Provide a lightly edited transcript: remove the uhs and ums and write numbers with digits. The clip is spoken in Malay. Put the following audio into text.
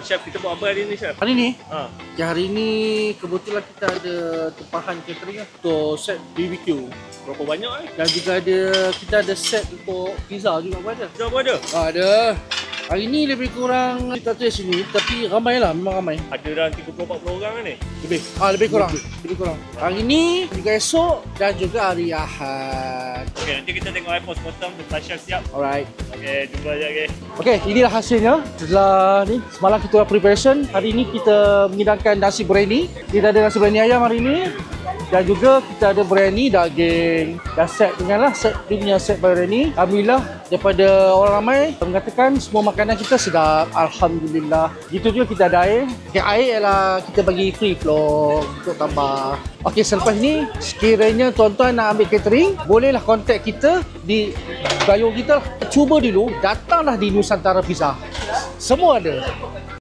Chef, kita buat apa hari ni, Chef? Hari ni, Ha. hari ni kebetulan kita ada tempahan catering untuk set BBQ. Berapa banyak Dan juga kita ada set untuk pizza juga pun ada. Kita apa ada? Ada. Hari ni lebih kurang kita tulis sini, tapi ramai lah, memang ramai. Ada dah 30-40 orang kan ni? Lebih. Lebih kurang. Lebih kurang. Hari ni, juga esok dan juga hari Ahad. Okey, nanti kita tengok iPhone sepotong lepas Chef siap. Alright. Okey, jumpa sekejap lagi. Okey, inilah hasilnya. Setelah ni, semalam kita buat preparation. Hari ni kita mengidangkan nasi biryani. Kita ada nasi biryani ayam hari ni. Dan juga kita ada biryani daging. Dah set dengan lah set punya set biryani. Alhamdulillah daripada orang ramai mengatakan semua makanan kita sedap. Alhamdulillah. Gitu juga kita ada air. Okay, air ialah kita bagi free flow untuk tambah. Okey, selepas ni sekiranya tuan-tuan nak ambil catering, bolehlah kontak kita di bio kita lah. Cuba dulu, datanglah di Nusantara Pizza. Semua ada.